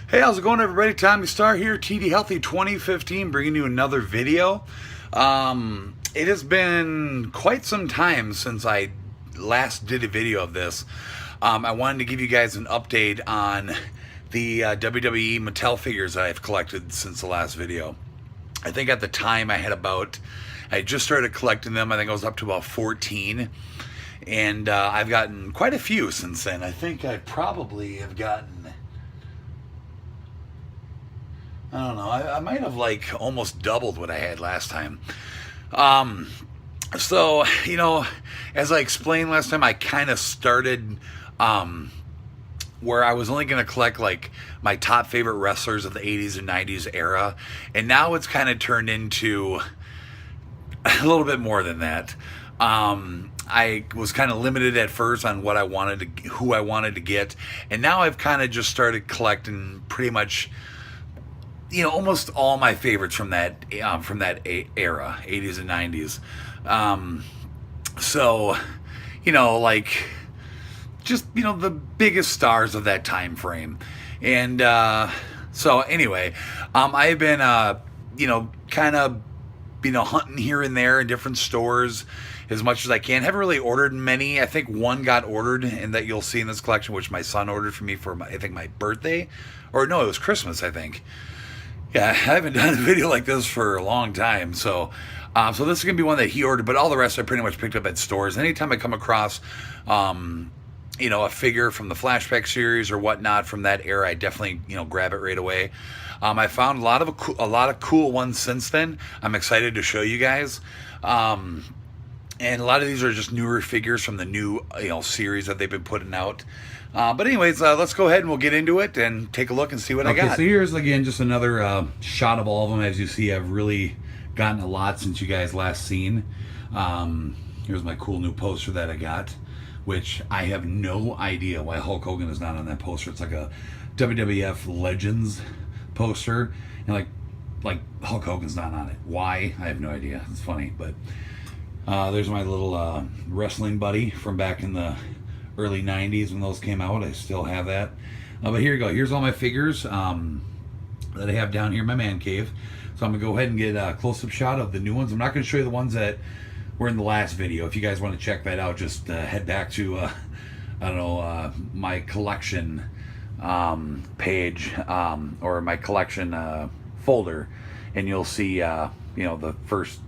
Hey, how's it going, everybody? Tommy Star here, TD Healthy 2015, bringing you another video. It has been quite some time since I last did a video of this. I wanted to give you guys an update on the WWE Mattel figures that I've collected since the last video. I think at the time I just started collecting them. I think I was up to about 14. And I've gotten quite a few since then. I think I probably have gotten, I don't know, I might have like almost doubled what I had last time. So, you know, as I explained last time, I kind of started where I was only going to collect like my top favorite wrestlers of the 80s and 90s era. And now it's kind of turned into a little bit more than that. I was kind of limited at first on what I wanted to, who I wanted to get, and now I've kind of just started collecting pretty much, you know, almost all my favorites from that era, 80s and 90s. So, you know, like just, you know, the biggest stars of that time frame. And so anyway, I've been you know, kind of, you know, hunting here and there in different stores as much as I can. Haven't really ordered many. I think one got ordered, and that you'll see in this collection, which my son ordered for me for I think my birthday, or no, it was Christmas, I think. Yeah, I haven't done a video like this for a long time, so so this is gonna be one that he ordered, but all the rest I pretty much picked up at stores. Anytime I come across you know, a figure from the Flashback series or whatnot from that era, I definitely, you know, grab it right away. I found a lot of cool ones since then. I'm excited to show you guys. And a lot of these are just newer figures from the new, you know, series that they've been putting out. But anyways, let's go ahead and we'll get into it and take a look and see what I got. So here's again just another shot of all of them. As you see, I've really gotten a lot since you guys last seen. Here's my cool new poster that I got, which I have no idea why Hulk Hogan is not on that poster. It's like a WWF Legends poster, and like Hulk Hogan's not on it. Why? I have no idea. It's funny, but there's my little wrestling buddy from back in the early 90s when those came out. I still have that. But here you go. Here's all my figures that I have down here in my man cave. So I'm going to go ahead and get a close-up shot of the new ones. I'm not going to show you the ones that were in the last video. If you guys want to check that out, just head back to, I don't know, my collection page or my collection folder, and you'll see, you know, the first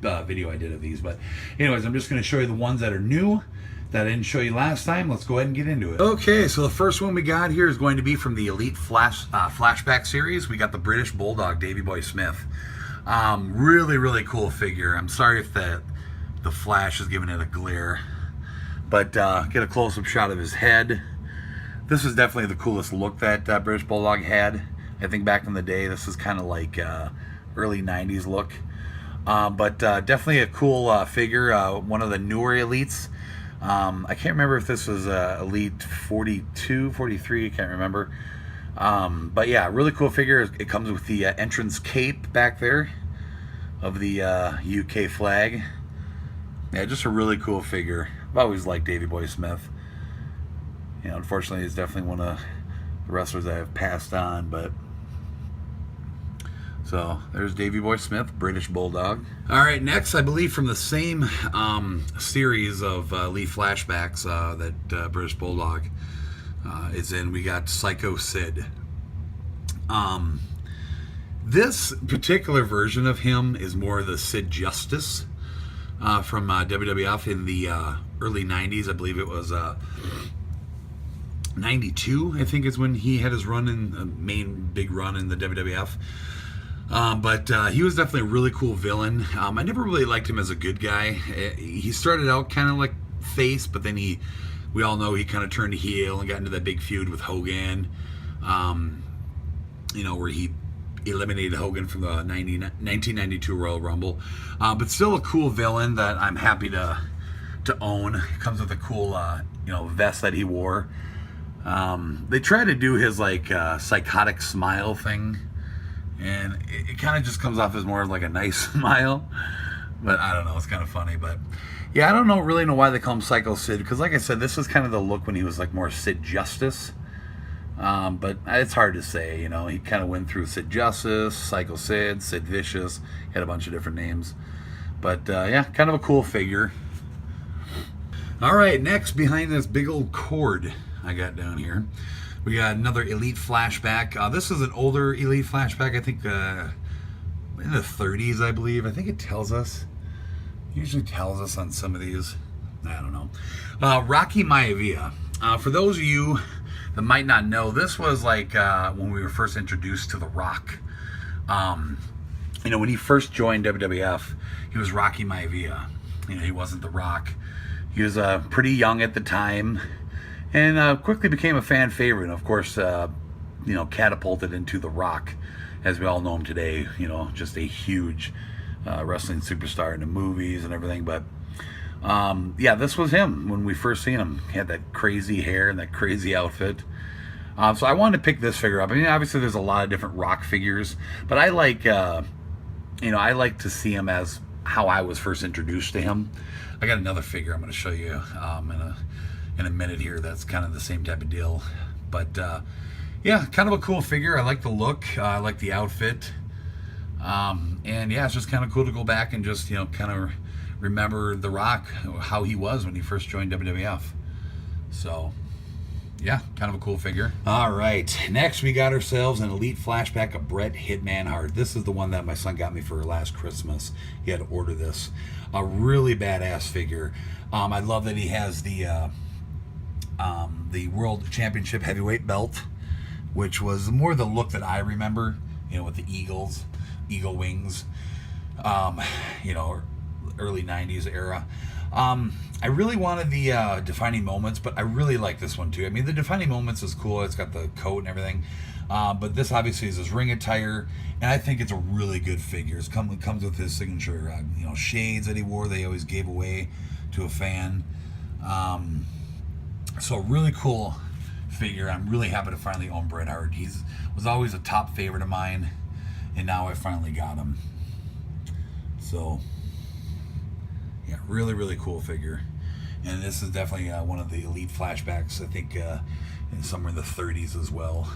video I did of these. But anyways, I'm just going to show you the ones that are new that I didn't show you last time. Let's go ahead and get into it. Okay, so the first one we got here is going to be from the Elite Flashback series. We got the British Bulldog, Davey Boy Smith. Really cool figure. I'm sorry if the flash is giving it a glare, but get a close-up shot of his head. This is definitely the coolest look that British Bulldog had. I think back in the day, this is kind of like early 90s look. But definitely a cool figure, one of the newer Elites. I can't remember if this was Elite 42, 43, I can't remember. But yeah, really cool figure. It comes with the entrance cape back there of the UK flag. Yeah, just a really cool figure. I've always liked Davey Boy Smith. You know, unfortunately, he's definitely one of the wrestlers that have passed on, but so there's Davey Boy Smith, British Bulldog. All right, next, I believe from the same series of Elite Flashbacks that British Bulldog is in, we got Psycho Sid. This particular version of him is more the Sid Justice from WWF in the early 90s. I believe it was 92, I think is when he had his run in the main big run in the WWF. But he was definitely a really cool villain. I never really liked him as a good guy. He started out kind of like face, but then we all know he kind of turned heel and got into that big feud with Hogan. You know, where he eliminated Hogan from the 1992 Royal Rumble. But still a cool villain that I'm happy to own. It comes with a cool, you know, vest that he wore. They try to do his like psychotic smile thing, and it kind of just comes off as more of like a nice smile. But I don't know, it's kind of funny. But yeah, I don't really know why they call him Psycho Sid, because like I said, this was kind of the look when he was like more Sid Justice. But it's hard to say, you know. He kind of went through Sid Justice, Psycho Sid, Sid Vicious. He had a bunch of different names. But yeah, kind of a cool figure. All right, next, behind this big old cord I got down here, we got another Elite Flashback. This is an older Elite Flashback, I think in the 30s, I believe. I think it tells us. Usually tells us on some of these. I don't know. Rocky Maivia. For those of you that might not know, this was like when we were first introduced to The Rock. You know, when he first joined WWF, he was Rocky Maivia. You know, he wasn't The Rock. He was pretty young at the time, and quickly became a fan favorite. And of course, you know, catapulted into The Rock, as we all know him today. You know, just a huge wrestling superstar in the movies and everything. But yeah, this was him when we first seen him. He had that crazy hair and that crazy outfit. So I wanted to pick this figure up. I mean, obviously there's a lot of different Rock figures, but I like, you know, I like to see him as how I was first introduced to him. I got another figure I'm going to show you in a minute here. That's kind of the same type of deal. But yeah, kind of a cool figure. I like the look. I like the outfit. And yeah, it's just kind of cool to go back and just, you know, kind of remember The Rock, how he was when he first joined WWF. So yeah, kind of a cool figure. All right, next we got ourselves an Elite Flashback of Bret Hitman Hart. This is the one that my son got me for last Christmas. He had to order this. A really badass figure. I love that he has the World Championship Heavyweight belt, which was more the look that I remember, you know, with the eagle wings, you know, early 90s era. I really wanted the Defining Moments, but I really like this one too. I mean, the Defining Moments is cool. It's got the coat and everything. But this obviously is his ring attire, and I think it's a really good figure. It comes with his signature, you know, shades that he wore. They always gave away to a fan. So really cool figure. I'm really happy to finally own Bret Hart. He was always a top favorite of mine, and now I finally got him. So yeah, really, really cool figure. And this is definitely one of the Elite Flashbacks, I think, in somewhere in the 30s as well.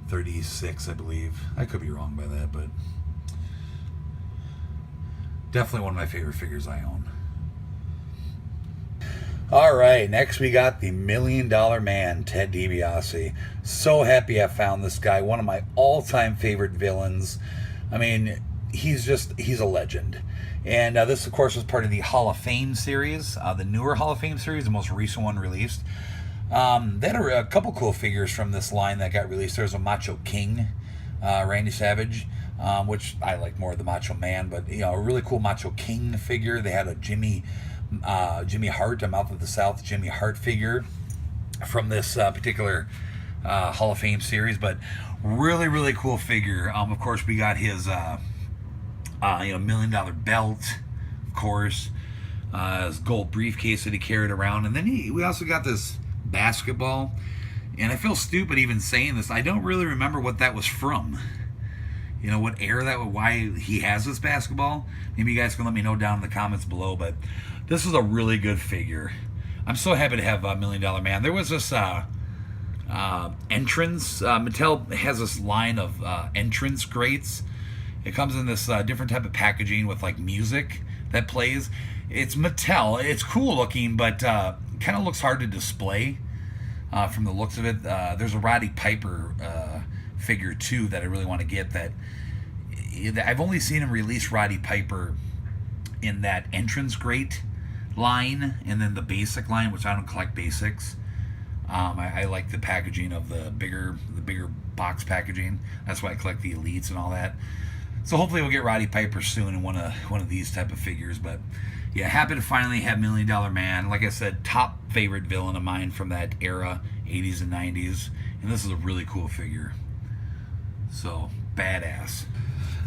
36, I believe. I could be wrong by that, but definitely one of my favorite figures I own. All right, next we got the $1 Million Man, Ted DiBiase. So happy I found this guy. One of my all-time favorite villains. I mean, he's a legend. And this, of course, was part of the Hall of Fame series, the newer Hall of Fame series, the most recent one released. They had a couple cool figures from this line that got released. There's a Macho King, Randy Savage, which I like more of the Macho Man, but you know, a really cool Macho King figure. They had a Jimmy Hart, a Mouth of the South Jimmy Hart figure from this particular Hall of Fame series, but really, really cool figure. Of course, we got his $1 million belt, of course, his gold briefcase that he carried around, and then we also got this basketball. And I feel stupid even saying this. I don't really remember what that was from. You know, what era that was, why he has this basketball. Maybe you guys can let me know down in the comments below, but this is a really good figure. I'm so happy to have $1 Million Man. There was this entrance. Mattel has this line of entrance grates. It comes in this different type of packaging with like music that plays. It's Mattel. It's cool looking, but kind of looks hard to display from the looks of it. There's a Roddy Piper figure too that I really want to get. That I've only seen him release Roddy Piper in that entrance grate line, and then the basic line, which I don't collect basics. I like the packaging of the bigger box packaging. That's why I collect the elites and all that. So hopefully we'll get Roddy Piper soon in one of these type of figures. But yeah, happy to finally have $1 Million Man. Like I said, top favorite villain of mine from that era, 80s and 90s. And this is a really cool figure. So, badass.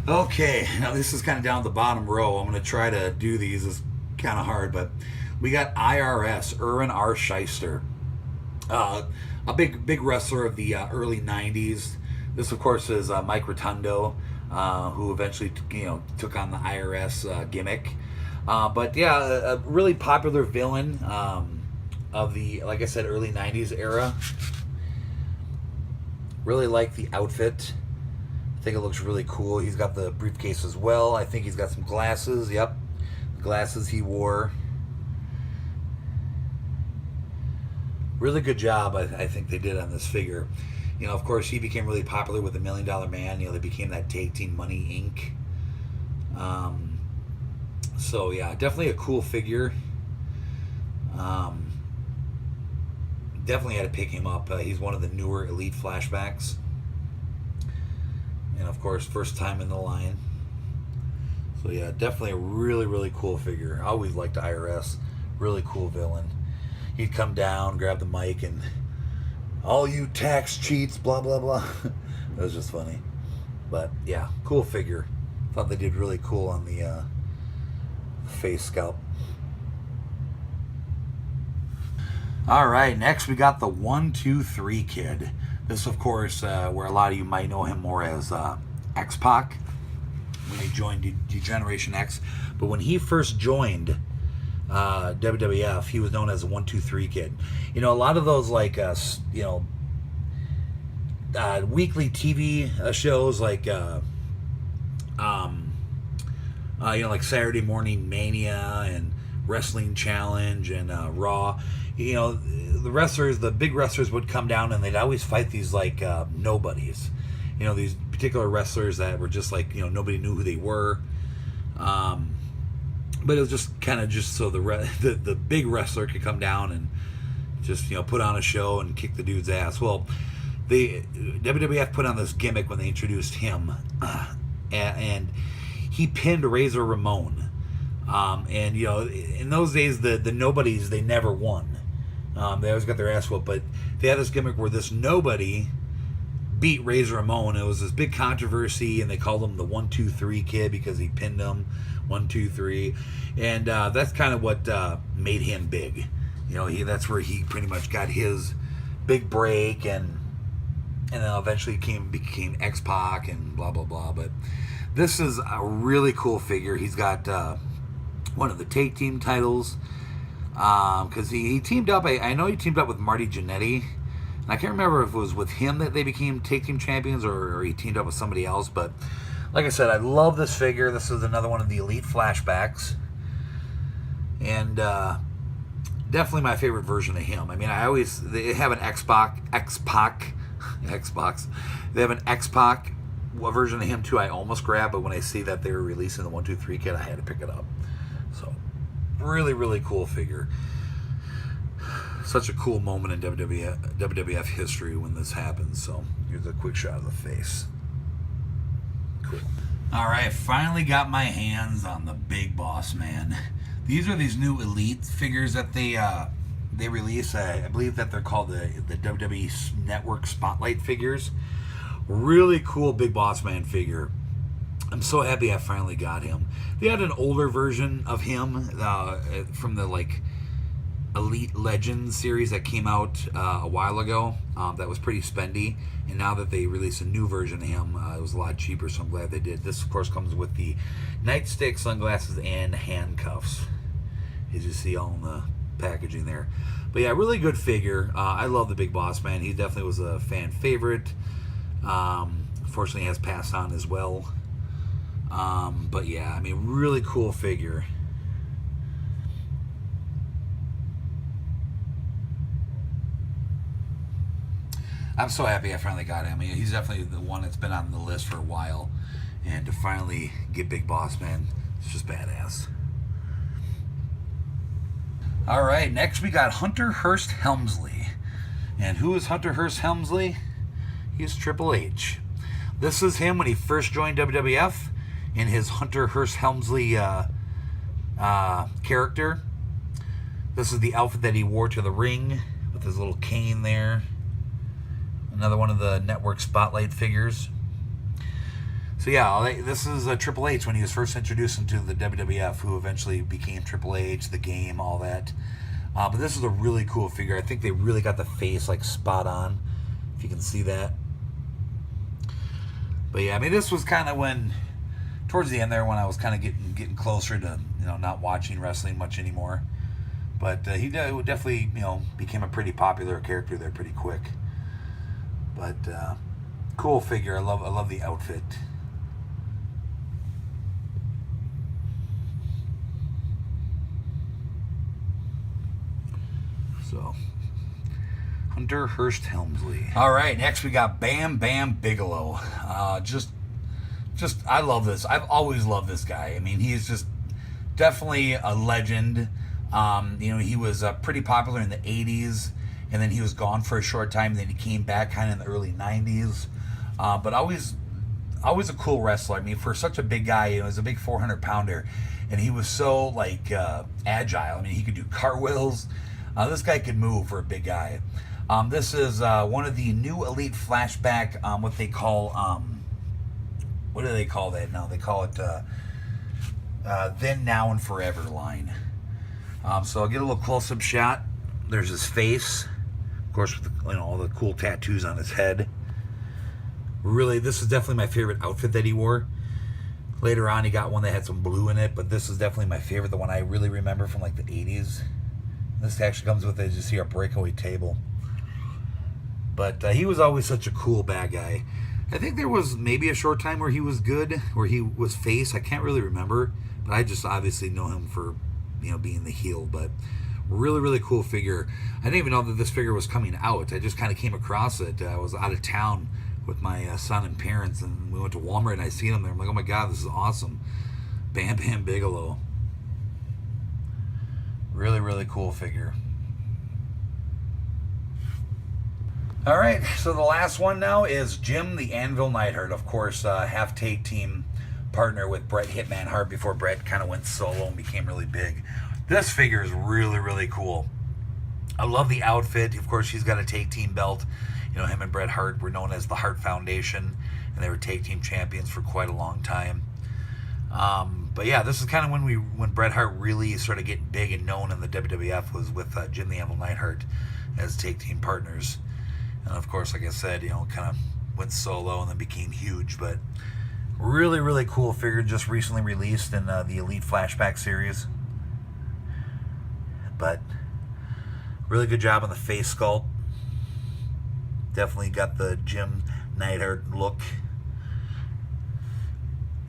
Okay, now this is kind of down the bottom row. I'm going to try to do these. It's kind of hard, but we got IRS, Irwin R. Shyster. A big wrestler of the early 90s. This, of course, is Mike Rotundo, who eventually took on the IRS gimmick. But yeah, a really popular villain of the, like I said, early 90s era. Really like the outfit. I think it looks really cool. He's got the briefcase as well. I think he's got some glasses. Yep, the glasses he wore. Really good job, I think they did on this figure. You know, of course, he became really popular with the $1 Million Man. You know, they became that tag team Money Inc. So yeah, definitely a cool figure. Definitely had to pick him up. He's one of the newer Elite Flashbacks. And of course, first time in the line. So yeah, definitely a really, really cool figure. I always liked IRS. Really cool villain. He'd come down, grab the mic, and all you tax cheats, blah, blah, blah. That was just funny. But yeah, cool figure. Thought they did really cool on the face scalp. All right, next we got the 1-2-3 Kid. This, of course, where a lot of you might know him more as X-Pac when he joined Generation X. But when he first joined WWF, he was known as the 1-2-3 Kid. You know, a lot of those, like, you know, weekly TV shows like, you know, like Saturday Morning Mania and Wrestling Challenge and Raw. You know, the wrestlers, the big wrestlers would come down and they'd always fight these like nobodies. You know, these particular wrestlers that were just like, you know, nobody knew who they were. But it was just kind of just so the big wrestler could come down and just, you know, put on a show and kick the dude's ass. Well, the WWF put on this gimmick when they introduced him, and he pinned Razor Ramon. And you know, in those days, the nobodies, they never won. They always got their ass whooped, but they had this gimmick where this nobody beat Razor Ramon. It was this big controversy, and they called him the 1-2-3 Kid because he pinned him 1-2-3, and that's kind of what made him big. You know, that's where he pretty much got his big break, and then eventually became X-Pac and blah blah blah. But this is a really cool figure. He's got one of the tag team titles, because he teamed up. I know he teamed up with Marty Jannetty, and I can't remember if it was with him that they became tag team champions or he teamed up with somebody else. But like I said, I love this figure. This is another one of the Elite Flashbacks, and definitely my favorite version of him. I mean, they have an X-Pac. They have an X-Pac version of him too. I almost grabbed, but when I see that they were releasing the 1-2-3 Kid, I had to pick it up. So, really, really cool figure. Such a cool moment in WWF history when this happens. So, here's a quick shot of the face. Cool. All right, finally got my hands on the Big Boss Man. These are these new Elite figures that they release. I believe that they're called the WWE Network Spotlight figures. Really cool Big Boss Man figure. I'm so happy I finally got him. They had an older version of him from the like Elite Legends series that came out a while ago. That was pretty spendy, and now that they released a new version of him, it was a lot cheaper. So I'm glad they did. This, of course, comes with the nightstick, sunglasses, and handcuffs, as you see all in the packaging there. But yeah, really good figure. I love the Big Boss Man. He definitely was a fan favorite. Fortunately, has passed on as well. But yeah, I mean, really cool figure. I'm so happy I finally got him. I mean, he's definitely the one that's been on the list for a while, and to finally get Big Boss Man, it's just badass. All right, next we got Hunter Hearst Helmsley. And who is Hunter Hearst Helmsley? He's Triple H. This is him when he first joined WWF in his Hunter Hearst Helmsley character. This is the outfit that he wore to the ring with his little cane there. Another one of the Network Spotlight figures. So yeah, this is Triple H when he was first introduced into the WWF, who eventually became Triple H, the game, all that. But this is a really cool figure. I think they really got the face like spot on, if you can see that. But yeah, I mean, this was kind of when, towards the end there, when I was kind of getting closer to, you know, not watching wrestling much anymore. But he definitely, you know, became a pretty popular character there pretty quick. But Cool figure. I love the outfit. So, Hunter Hearst Helmsley. All right, next we got Bam Bigelow. Just I love this. I've always loved this guy. I mean, he's just definitely a legend. You know, he was pretty popular in the 80s, and then he was gone for a short time. Then he came back kind of in the early 90s. But always a cool wrestler. I mean, for such a big guy, you know, he was a big 400-pounder, and he was so, like, agile. I mean, he could do cartwheels. This guy could move for a big guy. This is one of the new Elite Flashback, what they call, what do they call that now? They call it Then, Now, and Forever line. So I'll get a little close-up shot. There's his face, of course, with the, you know, all the cool tattoos on his head. Really, this is definitely my favorite outfit that he wore. Later on, he got one that had some blue in it, but this is definitely my favorite, the one I really remember from like the 80s. This actually comes with, as you see, our breakaway table. But he was always such a cool bad guy. I think there was maybe a short time where he was good, where he was face. I can't really remember, but I just obviously know him for, you know, being the heel. But really cool figure. I didn't even know that this figure was coming out. I just kind of came across it. I was out of town with my son and parents, and we went to Walmart, and I seen him there. I'm like, oh my God, this is awesome. Bam Bigelow. Really cool figure. All right, so the last one now is Jim the Anvil Neidhart. Of course, half tag team partner with Bret Hitman Hart before Bret kind of went solo and became really big. This figure is really cool. I love the outfit. Of course, he's got a tag team belt. You know, him and Bret Hart were known as the Hart Foundation, and they were tag team champions for quite a long time. But yeah, this is kind of when Bret Hart really started getting big and known in the WWF, was with Jim the Anvil Neidhart as tag team partners. And of course, like I said, you know, kind of went solo and then became huge. But really cool figure, just recently released in the Elite Flashback series. But really good job on the face sculpt. Definitely got the Jim Neidhart look.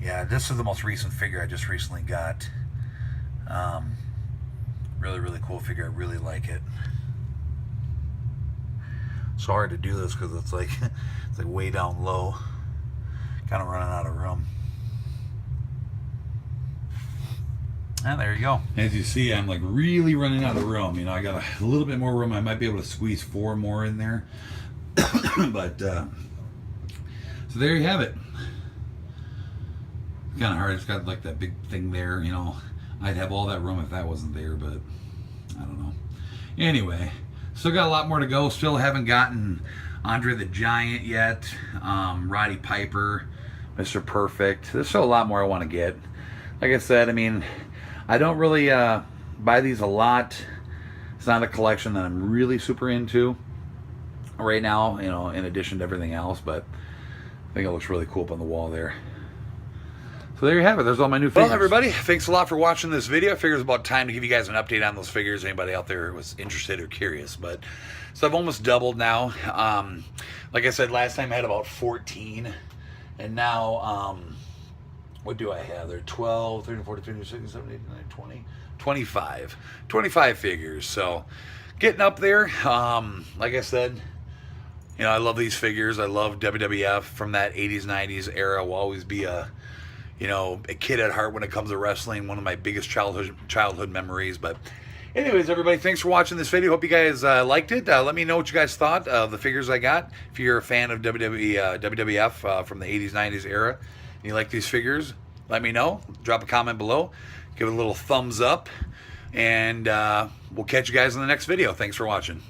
Yeah, this is the most recent figure I just recently got. Really cool figure. I really like it. It's hard to do this because it's like way down low. Kind of running out of room. And there you go. As you see, I'm like really running out of room. You know, I got a little bit more room. I might be able to squeeze 4 more in there. But so there you have it. It's kind of hard. It's got like that big thing there, you know. I'd have all that room if that wasn't there, but I don't know. Anyway, still got a lot more to go. Still haven't gotten Andre the Giant yet. Roddy Piper, Mr. Perfect. There's still a lot more I want to get. Like I said, I mean, I don't really buy these a lot. It's not a collection that I'm really super into right now, you know, in addition to everything else, but I think it looks really cool up on the wall there. So there you have it. There's all my new figures. Well, everybody, thanks a lot for watching this video. I figured it was about time to give you guys an update on those figures. Anybody out there was interested or curious. But so I've almost doubled now. Like I said, last time I had about 14. And now, what do I have? There 12, 13, 14, 15, 16, 17, 18, 19, 20, 25. 25 figures. So getting up there. Like I said, you know, I love these figures. I love WWF from that 80s, 90s era. Will always be a kid at heart when it comes to wrestling. One of my biggest childhood memories. But anyways, everybody, thanks for watching this video. Hope you guys liked it. Let me know what you guys thought of the figures I got. If you're a fan of WWF from the 80s, 90s era, and you like these figures, let me know. Drop a comment below. Give it a little thumbs up. And we'll catch you guys in the next video. Thanks for watching.